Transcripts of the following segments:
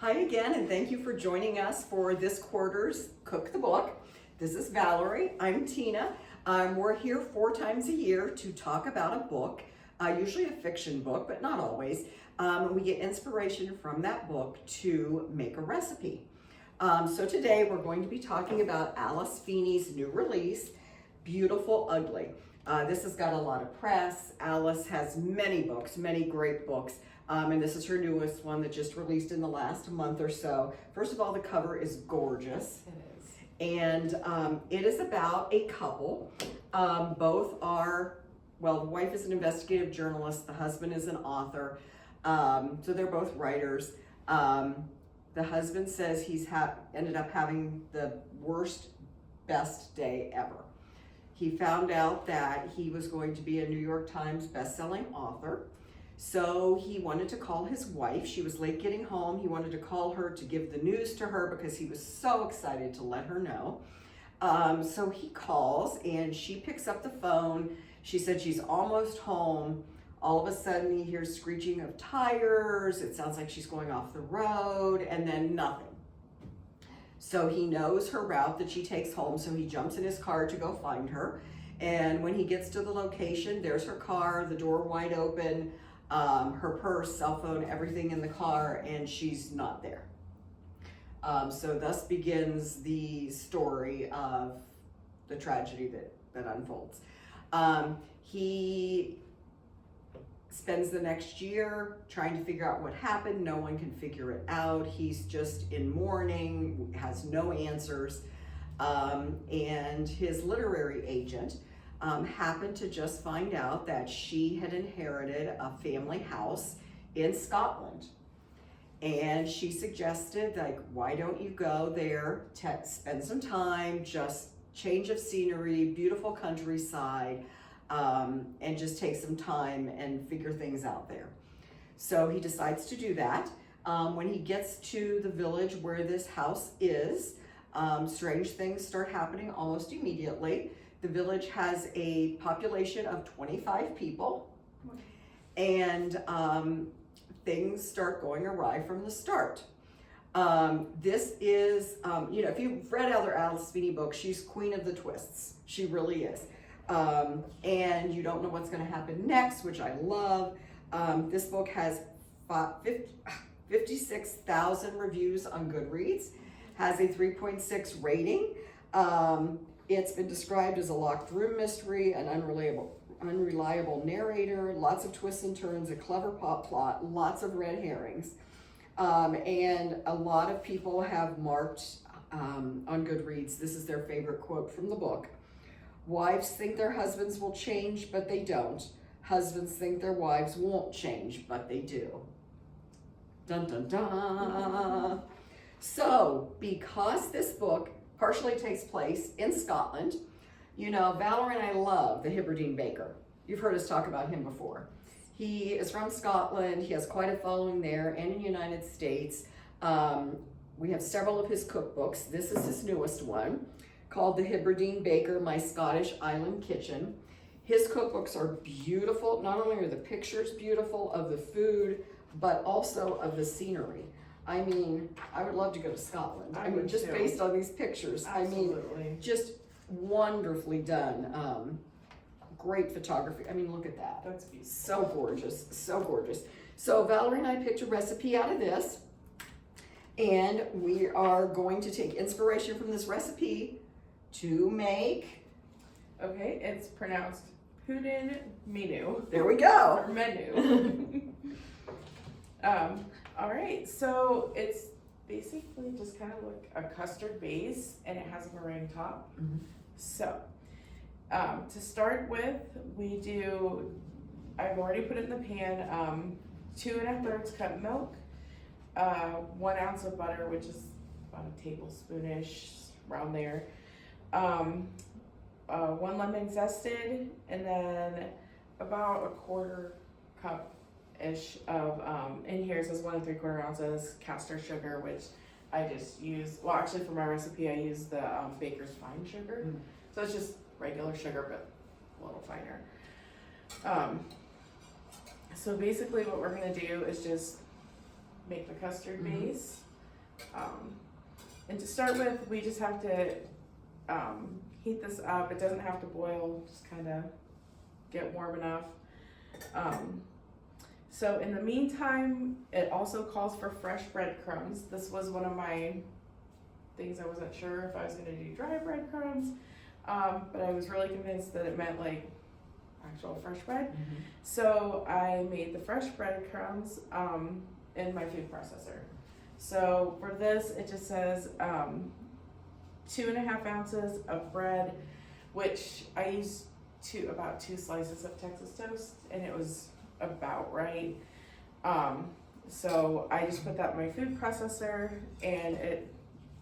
Hi again, and thank you for joining us for this quarter's Cook the Book. This is Valerie. I'm Tina. We're here 4 times a year to talk about a book, usually a fiction book, but not always. We get inspiration from that book to make a recipe. So today we're going to be talking about Alice Feeney's new release, Beautiful Ugly. This has got a lot of press. Alice has many books, many great books. And this is her newest one that just released in the last month or so. First of all, the cover is gorgeous. It is. And it is about a couple. Both are, well, the wife is an investigative journalist, the husband is an author. So they're both writers. The husband says he's ended up having the worst, best day ever. He found out that he was going to be a New York Times bestselling author. So he wanted to call his wife. She was late getting home. He wanted to call her to give the news to her because he was so excited to let her know. So he calls and she picks up the phone. She said she's almost home. All of a sudden he hears screeching of tires. It sounds like she's going off the road, and then nothing. So he knows her route that she takes home. So he jumps in his car to go find her. And when he gets to the location, there's her car, the door wide open, her purse, cell phone, everything in the car, and she's not there. So thus begins the story of the tragedy that unfolds. He spends the next year trying to figure out what happened. No one can figure it out. He's just in mourning, has no answers. And his literary agent happened to just find out that she had inherited a family house in Scotland. And she suggested, like, why don't you go there, spend some time, just change of scenery, beautiful countryside, and just take some time and figure things out there. So he decides to do that. When he gets to the village where this house is, strange things start happening almost immediately. The village has a population of 25 people, and things start going awry from the start. This is, if you've read other Alice Feeney books, she's queen of the twists. She really is. And you don't know what's going to happen next, which I love. This book has 56,000 reviews on Goodreads, has a 3.6 rating. It's been described as a locked room mystery, an unreliable narrator, lots of twists and turns, a clever plot, lots of red herrings. And a lot of people have marked on Goodreads, this is their favorite quote from the book: "Wives think their husbands will change, but they don't. Husbands think their wives won't change, but they do." Dun dun dun. So, because this book partially takes place in Scotland, Valerie and I love the Hebridean Baker. You've heard us talk about him before. He is from Scotland. He has quite a following there and in the United States. We have several of his cookbooks. This is his newest one, called The Hebridean Baker, My Scottish Island Kitchen. His cookbooks are beautiful. Not only are the pictures beautiful of the food, but also of the scenery. I mean, I would love to go to Scotland. I mean, just based on these pictures. Absolutely. I mean, just wonderfully done. Great photography. I mean, look at that. That's beautiful. So gorgeous, so gorgeous. So Valerie and I picked a recipe out of this, and we are going to take inspiration from this recipe to make. Okay, it's pronounced Pwdin menu. There we go. Or menu. All right, so it's basically just kind of like a custard base, and it has a meringue top. Mm-hmm. So, to start with, I've already put it in the pan, 2 1/2 cup milk, 1 ounce of butter, which is about a tablespoonish, around there, 1 lemon zested, and then about 1/4 cup ish of, in here it says 1 3/4 ounces custard sugar, which I just use, well, actually for my recipe I use the baker's fine sugar. So it's just regular sugar, but a little finer. So basically what we're gonna do is just make the custard base. And to start with, we just have to heat this up. It doesn't have to boil, just kind of get warm enough. So in the meantime, it also calls for fresh breadcrumbs. This was one of my things. I wasn't sure if I was going to do dry breadcrumbs, but I was really convinced that it meant like actual fresh bread. Mm-hmm. So I made the fresh breadcrumbs in my food processor. So for this, it just says 2.5 ounces of bread, which I used about 2 slices of Texas toast, and it was about right. So I just put that in my food processor, and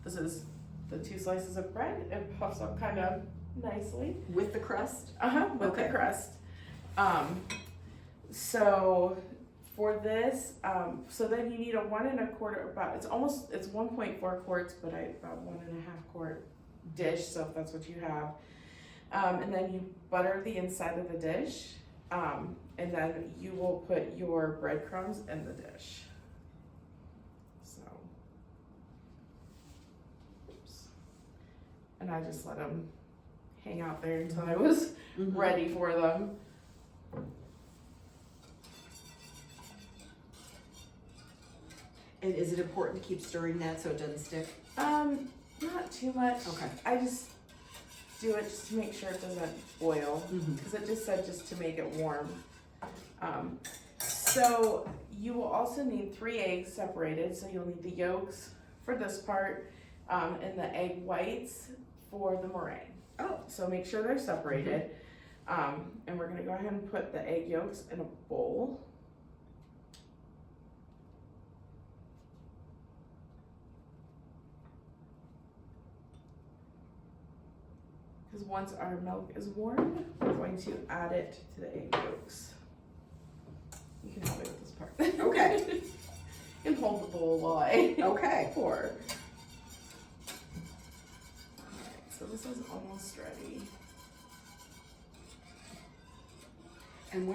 this is the 2 slices of bread. It puffs up kind of nicely. With the crust? With Okay. the crust. So for this, so then you need a 1 1/4, it's 1.4 quarts, but about 1.5 quart dish, so if that's what you have. And then you butter the inside of the dish, and then you will put your breadcrumbs in the dish. So, oops. And I just let them hang out there until I was ready for them. And is it important to keep stirring that so it doesn't stick? Not too much. Okay. I just do it just to make sure it doesn't boil, because it just said just to make it warm. So you will also need 3 eggs separated. So you'll need the yolks for this part, and the egg whites for the meringue. Oh. So make sure they're separated. And we're gonna go ahead and put the egg yolks in a bowl. Because once our milk is warm, we're going to add it to the egg yolks. You can help me with this part. Okay. And hold the bowl while I Okay. pour. Alright, so this is almost ready. And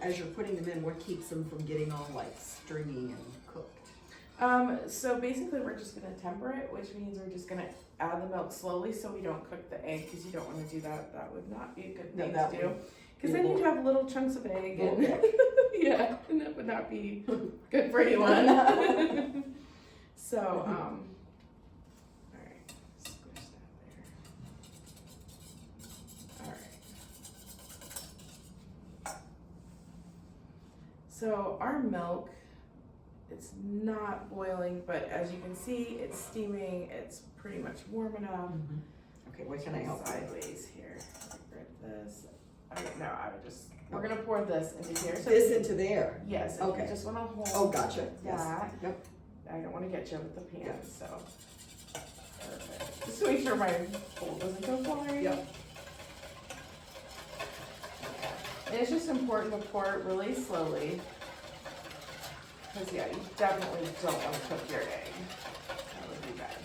as you're putting them in, what keeps them from getting all like stringy and cooked? So basically we're just gonna temper it, which means we're just gonna add the milk slowly so we don't cook the egg, because you don't want to do that. That would not be a good thing to do. Because then you'd have little chunks of egg, and yeah, and that would not be good for anyone. So, all right, squish that there. All right. So our milk, it's not boiling, but as you can see, it's steaming. It's pretty much warm enough. Okay, what can I help with? Sideways here. Grab this. Okay, no, I would just. We're gonna pour this into here. So This into there? yes. If Okay. You just want to hold. Oh, gotcha. Yes. That. Yep. I don't want to get you with the pan, so. Perfect. Just to make sure my bowl doesn't go flying. Yep. And it's just important to pour it really slowly. Because yeah, you definitely don't want to cook your egg. That would be bad.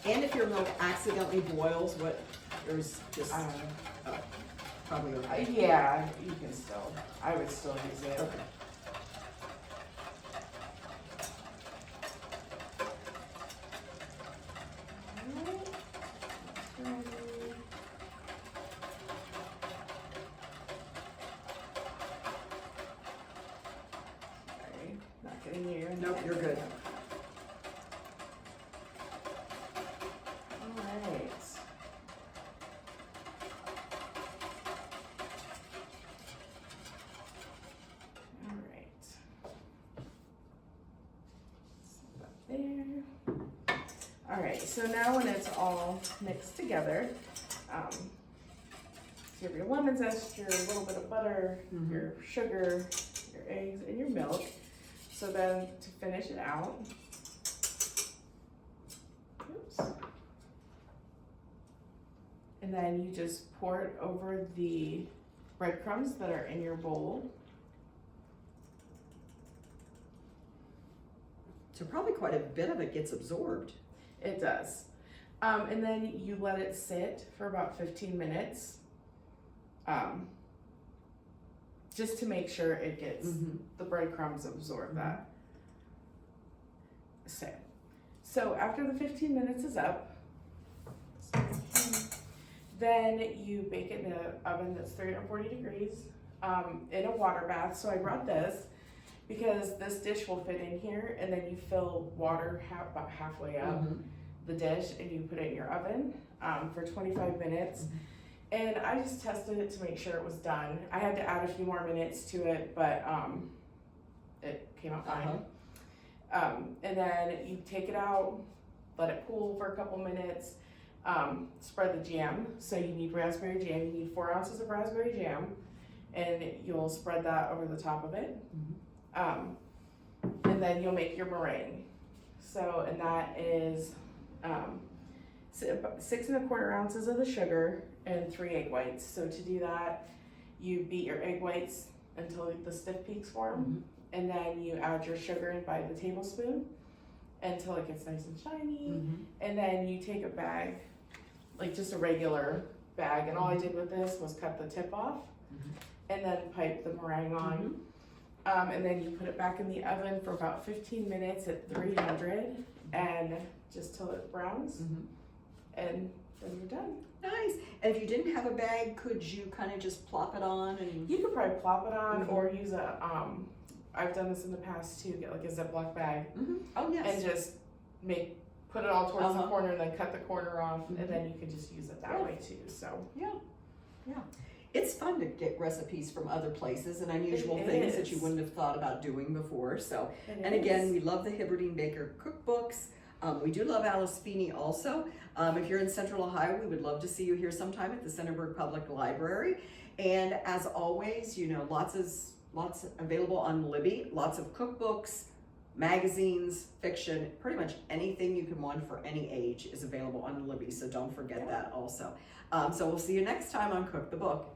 And if your milk accidentally boils, there's just probably okay. Yeah, you can still. I would still use it. Okay. Sorry, not getting you. Nope, you're good. Alright. Alright. Set that there. Alright, so now when it's all mixed together, so you have your lemon zest, your little bit of butter, your sugar, your eggs, and your milk. So then to finish it out, oops. And then you just pour it over the breadcrumbs that are in your bowl. So probably quite a bit of it gets absorbed. It does. And then you let it sit for about 15 minutes. Just to make sure it gets the breadcrumbs absorb that. sit. So after the 15 minutes is up, then you bake it in an oven that's 340 degrees in a water bath. So I brought this because this dish will fit in here, and then you fill water about halfway up the dish, and you put it in your oven for 25 minutes. And I just tested it to make sure it was done. I had to add a few more minutes to it, but it came out fine. And then you take it out, let it cool for a couple minutes, spread the jam. So you need raspberry jam. You need 4 ounces of raspberry jam, and you'll spread that over the top of it. And then you'll make your meringue. So, and that is 6 1/4 ounces of the sugar and 3 egg whites. So to do that, you beat your egg whites until the stiff peaks form, and then you add your sugar in by the tablespoon until it gets nice and shiny. And then you take a bag, like just a regular bag, and all I did with this was cut the tip off and then pipe the meringue on. And then you put it back in the oven for about 15 minutes at 300, and just till it browns, and then you're done. Nice. And if you didn't have a bag, could you kind of just plop it on? And You could probably plop it on, or use a, I've done this in the past too, get like a Ziploc bag, Oh yes. and just put it all towards the corner, and then cut the corner off, and then you could just use it that way too, so. Yeah. It's fun to get recipes from other places and unusual It things that you is. wouldn't have thought about doing before. So, It and is. again, we love the Hebridean Baker cookbooks. We do love Alice Feeney also. If you're in Central Ohio, we would love to see you here sometime at the Centerburg Public Library. And as always, you know, lots available on Libby. Lots of cookbooks, magazines, fiction, pretty much anything you can want for any age is available on Libby. So don't forget that also. So we'll see you next time on Cook the Book.